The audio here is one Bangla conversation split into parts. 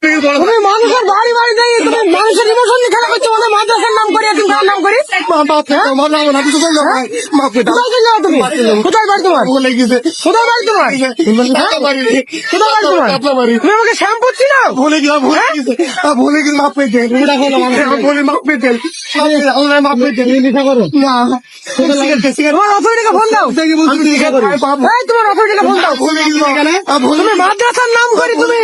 তুমি মানুষের বাড়ি বাড়ি যাই তুমি মানুষের ইমোশন নিয়ে খেলা করছো আমাদের মাদ্রাসার নাম করে এতিম খানার নাম করে কোথায় চলে যাও তুমি কোথায় বাড়ি তোমার কোথায় বাড়ি তোমার কোথায় বাড়ি তোমার তুমি আমাকে শ্যাম্পু চিনাও ভুলে গেছি মাপ পেতে মাপ পেতে মাপ পেতে না তোমার অথরিটিকে ফোন দাও তোমার অথরিটিকে ফোন দাও তুমি মাদ্রাসার নাম করে তুমি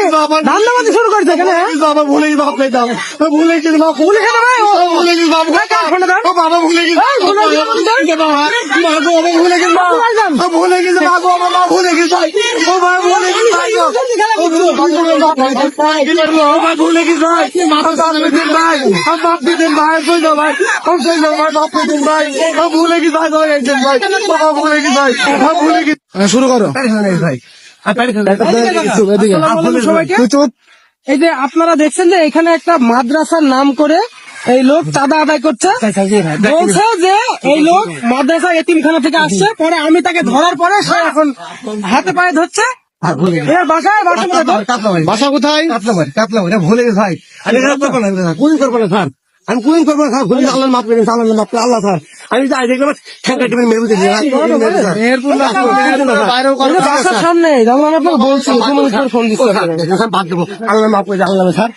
ধান্দাবাজি শুরু করছো এখানে বাবা ভুলে গেছি মাপ পেতাম ভুলে গেছি মাপ পুলিশে দেবে ভুলে গেছি বাবা ফোন দাও বাবা ভুলে গেছি ভুলে গেছি ভুলে গেছি বাবা ভুলে গেছি ও বাবা ভুলে গেছি ভুলে গেছি ভাই বাপ দিতেন ভাই সই ভাই বাপ দিতেন ভাই ভুলে গেছি ভাই ভাই বাবা ভুলে গেছি ভাই ভুলে গেছি শুরু করো ভাই এই যে আপনারা দেখছেন যে এখানে একটা মাদ্রাসার নাম করে এই লোক চাঁদা আদায় করছে বলছে যে এই লোক মাদ্রাসা এতিমখানা থেকে আসছে পরে আমি তাকে ধরার পরে সে এখন হাতে পায়ে ধরছে বাসা কোথায় কাতলা ভুলে গেছে ভাই কুইন করবো না স্যার আমি কুইন করবো না স্যার ভুলে আল্লাহ মাফ করেন আল্লাহ মাফ করে আল্লাহ স্যার আমি যাই দেখলাম বাসার সামনে যেমন আমি আপনাকে বলছি ফোন দিচ্ছি বাদ দেবো আল্লাহ মাফ করে আল্লাহ স্যার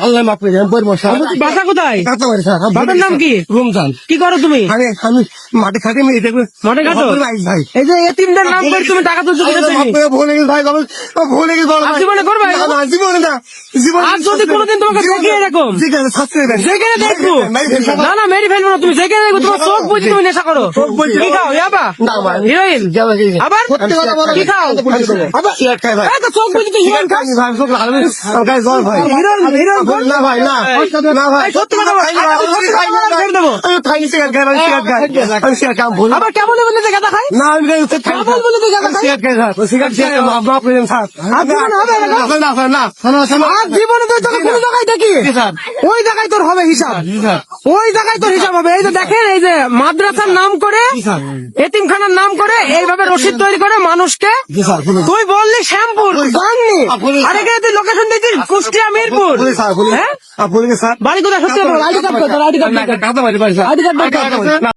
আল্লাহ মাফ করে বইয়ের মশা বাসা কোথায় কাতলা বাড়ি স্যার বাবার নাম কি রমজান কি করো তুমি আমি মাঠে খাটি মেয়ে দেখবে মাঠে কাটো ভাই এই যে এতিমদের নাম করে তুমি টাকা তুলছো ভুলে গেছি ভাই ভুলে গেছি জীবনে করবে জীবনে না জীবন আর যদি কোনোদিন তোমাকে দেখি এরকম ঠিক আছে শাস্তি দেবেন যেখানে দেখবো না না মেরে ফেলবো না তুমি যেখানে দেখবো তোমার চোখ বুঝি তুমি নেশা করো কি খাও ইয়াবা হিরোইন আবার কি খাও আবার সিগারেট খাই ভাই তো চোখ বুঝি তো হিরোইন খাস ভাই চোখ লাগালে গায়ে জল ভাই হিরোইন না ভাই না না ভাই সত্যি কথা দেবো আমি খাই সিগারেট খাই ভাই সিগারেট খাই আমি সিগারেট খাই ভুল আবার কেমন বলে যে গাদা খাই না আমি কেমন বলে যে গাদা খাই সিগারেট খাই স্যার সিগারেট মাফ করেন স্যার আর জীবনে তো তোকে কোনো জায়গায় দেখি ওই জায়গায় তোর হবে হিসাব ওই জায়গায় তোর হিসাব হবে এই যে দেখেন এই যে মাদ্রাসার নাম করে এতিমখানার নাম করে এইভাবে রসিদ তৈরি করে মানুষকে তুই বললি শ্যামপুর জাননি আর এখানে তুই লোকেশন দিয়েছিস কুষ্টিয়া মিরপুর হ্যাঁ বাড়ি কোথায় সত্যি আইডি কার্ড আইডি কার্ড